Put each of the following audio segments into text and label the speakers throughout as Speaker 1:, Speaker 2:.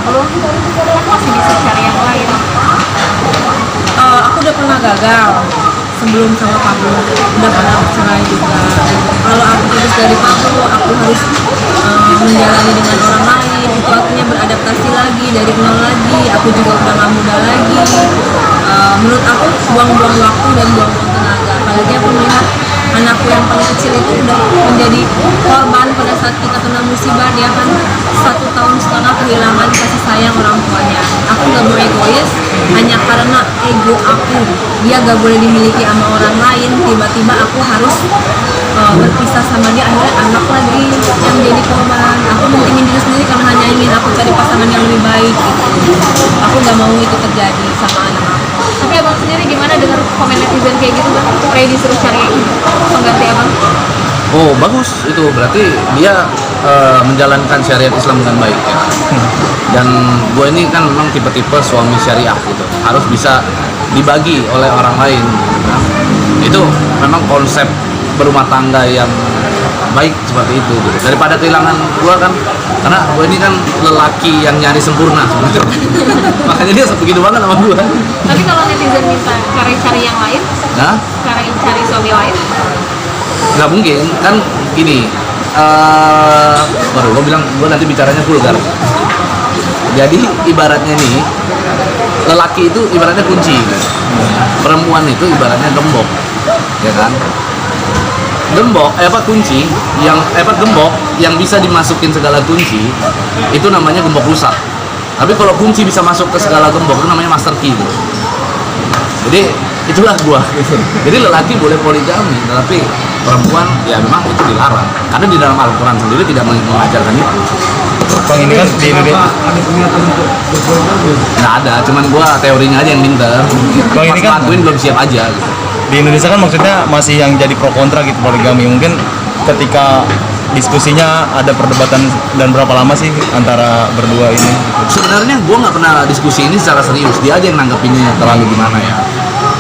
Speaker 1: belum, kan masih bisa cari yang lain.
Speaker 2: Aku udah pernah gagal sebelum sama Pablo, udah pernah bercerai juga. Kalau aku putus dari Pablo, aku harus menjalani dengan orang lain, itu artinya beradaptasi lagi dari nol lagi. Aku juga udah gak muda lagi. Menurut aku buang-buang waktu dan buang-buang tenaga. Apalagi aku melihat anakku yang paling kecil itu udah menjadi korban pada saat kita kena musibah. Dia kan 1,5 tahun kehilangan kasih sayang orang tuanya. Aku gak mau egois hanya karena ego aku, dia gak boleh dimiliki sama orang lain. Tiba-tiba aku harus berpisah sama dia, akhirnya anak lagi yang jadi korban. Aku mentingin diri sendiri karena hanya ingin aku cari pasangan yang lebih baik gitu. Aku gak mau itu terjadi sama anak aku.
Speaker 1: Tapi abang sendiri gimana dengar komen netizen kayak gitu kan? Kayak disuruh cari pengganti abang?
Speaker 3: Oh bagus, itu berarti dia menjalankan syariat Islam dengan baik ya. Dan gue ini kan memang tipe-tipe suami syariah gitu, harus bisa dibagi oleh orang lain. Nah, itu memang konsep berumah tangga yang baik seperti itu gitu. Daripada kehilangan gue kan, karena gue ini kan lelaki yang nyari sempurna sebenarnya. Makanya dia begitu banget sama gue.
Speaker 1: Tapi kalau netizen minta cari yang lain,
Speaker 3: Nah,
Speaker 1: cari suami lain,
Speaker 3: nggak mungkin kan gini. Baru gue bilang gue nanti bicaranya vulgar. Jadi ibaratnya nih, lelaki itu ibaratnya kunci, perempuan itu ibaratnya gembok, ya kan? Gembok, kunci yang gembok yang bisa dimasukin segala kunci itu namanya gembok rusak. Tapi kalau kunci bisa masuk ke segala gembok itu namanya master key gitu. Jadi itulah gua gitu. Jadi lelaki boleh poligami, tetapi perempuan ya memang itu dilarang. Karena di dalam Al-Quran sendiri tidak mengajarkan itu.
Speaker 4: Bang, ini kan di Indonesia
Speaker 5: ada pernyataan untuk berpoligami.
Speaker 3: Nggak ada, cuman gua teorinya aja yang pinter.
Speaker 4: Bang, ini
Speaker 3: Pas
Speaker 4: kan
Speaker 3: ngelakuin belum siap aja gitu.
Speaker 4: di Indonesia kan maksudnya masih yang jadi pro kontra gitu poligami. Mungkin ketika diskusinya ada perdebatan dan berapa lama sih antara berdua ini?
Speaker 3: Sebenarnya gue nggak pernah diskusi ini secara serius, dia aja yang nanggepinnya terlalu gimana ya.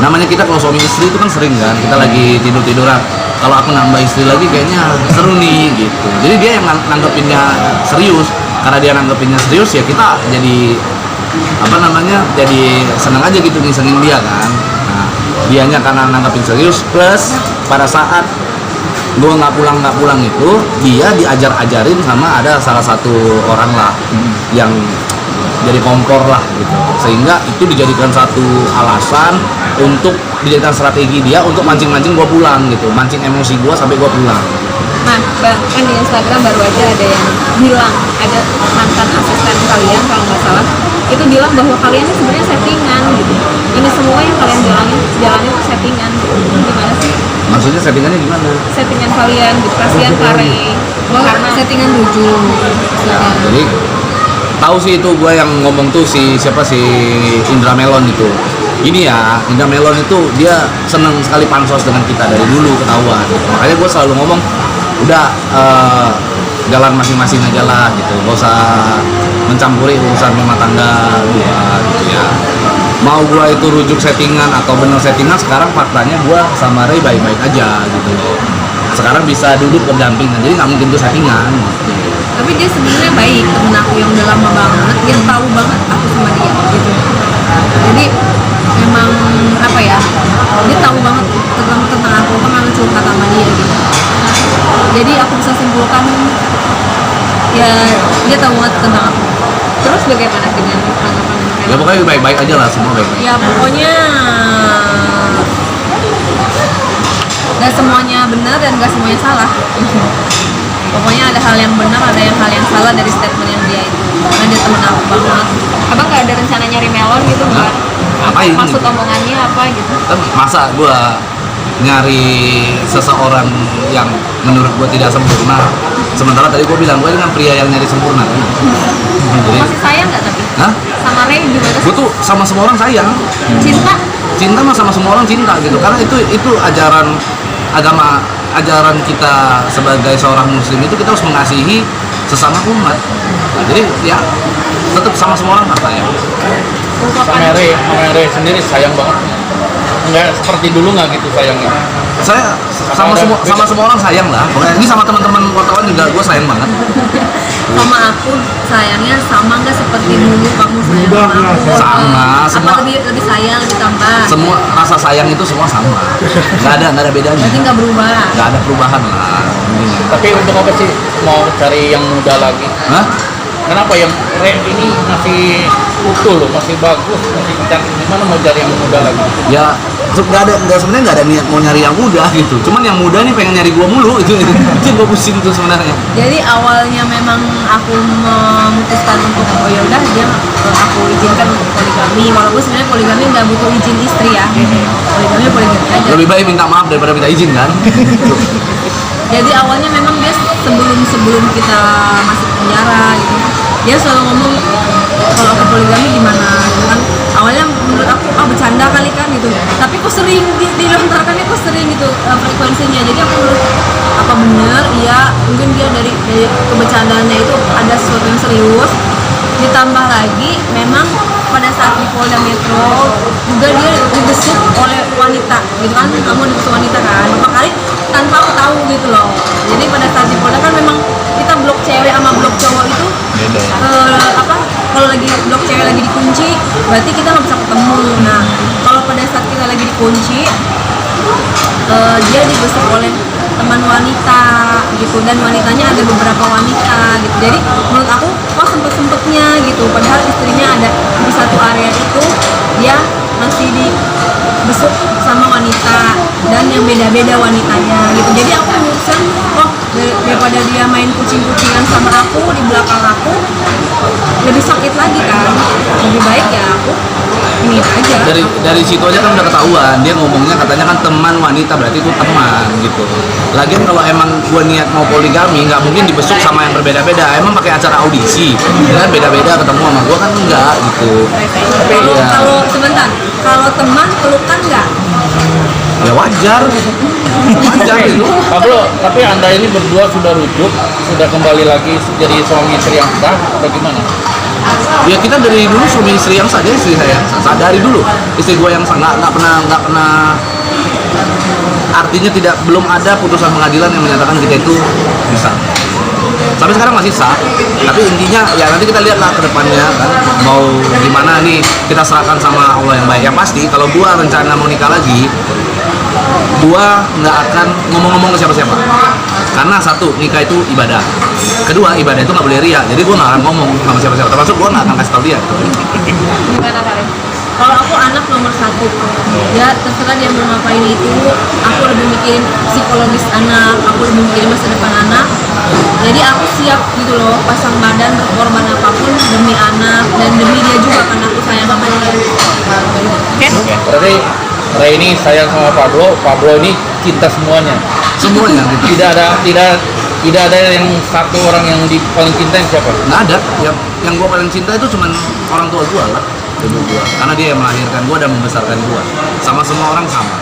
Speaker 3: Namanya kita kalau suami istri itu kan sering kan, kita lagi tiduran, kalau aku nambah istri lagi kayaknya seru nih gitu. Jadi dia yang nanggepinnya serius, karena dia nanggepinnya serius ya kita jadi jadi senang aja gitu ngisengin dia kan. Nah, dianya karena nanggepin serius, plus pada saat gue nggak pulang itu dia diajarin sama ada salah satu orang lah yang jadi kompor lah gitu, sehingga itu dijadikan satu alasan untuk dijadikan strategi dia untuk mancing gue pulang gitu, mancing emosi gue sampai gue pulang.
Speaker 2: Nah, kan di Instagram baru aja ada yang bilang, ada mantan asisten kalian kalau nggak salah, itu bilang bahwa kalian ini sebenarnya settingan gitu. Ini semua yang kalian jalanin itu settingan. Gimana sih?
Speaker 3: Maksudnya settingannya gimana?
Speaker 2: Settingan kalian, gitu. Kasihan Kare. Karena settingan ujung.
Speaker 3: Ya, jadi tahu sih itu gue yang ngomong tuh si Indra Melon itu. Gini ya, Indra Melon itu dia seneng sekali pansos dengan kita dari dulu ketahuan. Makanya gue selalu ngomong, udah jalan masing-masing aja lah gitu, gak usah mencampuri urusan rumah tangga gua gitu ya. Mau gua itu rujuk settingan atau bener settingan, sekarang faktanya gua sama Ray baik-baik aja gitu. Sekarang bisa duduk berdampingan, jadi nggak mungkin tuh settingan gitu.
Speaker 2: tapi dia sebenarnya baik, temen aku yang udah lama banget, dia tahu banget aku sama dia gitu. Jadi emang apa ya, dia tahu banget tentang aku, kan aku curhat sama dia gitu. Jadi aku bisa simpulkan ya dia tahu banget tentang aku.
Speaker 1: terus bagaimana dengan tanggapan mereka?
Speaker 3: Ya pokoknya baik-baik aja lah, semua baik-baik.
Speaker 2: Ya pokoknya gak semuanya benar dan gak semuanya salah. Pokoknya ada hal yang benar, ada hal yang salah dari statement yang dia itu. Karena dia temen aku banget.
Speaker 1: Abang nggak ada rencana nyari melon gitu nggak?
Speaker 3: Ngapain?
Speaker 1: Maksud omongannya apa gitu?
Speaker 3: Kan masa gua nyari seseorang yang menurut gua tidak sempurna, sementara tadi gua bilang gua dengan pria yang nyari sempurna kan. Jadi,
Speaker 1: Masih sayang nggak tapi?
Speaker 3: hah?
Speaker 1: Sama Ray gimana sih?
Speaker 3: Gua tuh sama semua orang sayang. Cinta mah sama semua orang cinta gitu, karena itu ajaran agama, ajaran kita sebagai seorang muslim itu kita harus mengasihi sesama umat. Nah, jadi ya tetap sama semua orang lah sayang.
Speaker 5: Sama Ray sendiri sayang banget. Nggak seperti dulu nggak gitu sayangnya.
Speaker 3: Saya sama semua orang sayang lah. Pokoknya ini sama teman-teman wartawan juga gue sayang banget.
Speaker 2: Sama aku sayangnya sama nggak seperti dulu kamu sayang sama aku?
Speaker 3: Sama,
Speaker 2: Apa
Speaker 3: semua.
Speaker 2: lebih sayang ditambah?
Speaker 3: Semua rasa sayang itu semua sama. Nggak ada bedanya.
Speaker 2: Berarti nggak berubah.
Speaker 3: Nggak ada perubahan lah. Intinya.
Speaker 6: Tapi untuk apa sih mau cari yang muda lagi?
Speaker 3: Hah?
Speaker 6: Kenapa yang ini masih utuh loh, masih bagus, masih cantik? Gimana mau cari yang muda lagi?
Speaker 3: Ya sebenarnya nggak ada niat mau nyari yang muda gitu. Cuman yang muda nih pengen nyari gua mulu itu gue pusing tuh sebenarnya.
Speaker 2: Jadi awalnya memang aku memutuskan untuk oh ya udah dia aku izinkan untuk poligami, walaupun sebenarnya poligami nggak butuh izin istri ya. Poligami aja.
Speaker 3: Lebih baik minta maaf daripada minta izin kan.
Speaker 2: Jadi awalnya memang dia sebelum kita masuk penjara gitu, dia selalu ngomong kalau aku poligami gimana gitu kan. Awalnya menurut aku bercanda kali kan gitu, tapi kok sering dilontarkannya kok sering gitu frekuensinya. Jadi aku menurut apa bener, iya mungkin dia dari kebercandaannya itu ada sesuatu yang serius. Ditambah lagi memang pada saat di Polda Metro juga dia dibesuk oleh wanita gitu kan, kamu dibesuk wanita kan beberapa kali tanpa aku tahu gitu loh. Jadi pada saat di Polda kan memang kita blok cewek sama blok cowok itu kalau lagi blok cewek lagi dikunci berarti kita nggak bisa ketemu. Nah kalau pada saat kita lagi dikunci dia dibesuk oleh teman wanita gitu, dan wanitanya ada beberapa wanita gitu. Jadi menurut aku kok sempetnya gitu, padahal istrinya ada di satu area itu dia masih dibesuk sama wanita dan yang beda-beda wanitanya gitu. Jadi aku memutuskan daripada dia main kucing-kucingan sama aku di belakang aku lebih sakit lagi kan, lebih baik ya aku ini aja.
Speaker 3: Dari situ aja kan udah ketahuan, dia ngomongnya katanya kan teman wanita, berarti itu teman gitu. Lagian kalau emang gua niat mau poligami nggak mungkin dibesuk sama yang berbeda-beda. Emang pakai acara audisi kan beda-beda ketemu sama gua kan enggak gitu. Iya.
Speaker 2: Kalau sebentar, kalau teman pelukan nggak?
Speaker 3: Ya wajar itu.
Speaker 6: Pablo, tapi Anda ini berdua sudah rujuk, sudah kembali lagi jadi suami istri yang sah, atau gimana?
Speaker 3: Ya kita dari dulu suami istri yang sah, dia istri saya dari dulu istri gua yang sah, nggak pernah artinya belum ada putusan pengadilan yang menyatakan kita itu bisa. Sampai sekarang masih sah, tapi intinya ya nanti kita lihatlah ke depannya kan mau gimana nih, kita serahkan sama Allah yang baik. Yang pasti kalau gua rencana mau nikah lagi, gua nggak akan ngomong-ngomong ke siapa-siapa, karena satu, nikah itu ibadah, kedua ibadah itu nggak boleh ria, jadi gua nggak akan ngomong sama siapa-siapa, termasuk gua nggak akan kasih tau dia.
Speaker 1: Gimana Karin?
Speaker 2: Kalau aku anak nomor satu, ya terserah dia mau ngapain itu, aku lebih mikirin psikologis anak, aku lebih mikirin masa depan anak. Jadi aku siap gitu loh, pasang badan berkorban apapun demi anak dan demi dia juga karena aku sayang sama dia.
Speaker 6: Berarti Ray ini sayang sama Pablo ini cinta semuanya.
Speaker 3: Semuanya gitu.
Speaker 6: Tidak ada yang satu orang yang paling cinta siapa?
Speaker 3: Nggak ada. Yang gua paling cinta itu cuman orang tua gua lah, ibu gua, karena dia yang melahirkan gua dan membesarkan gua. Sama semua orang sama.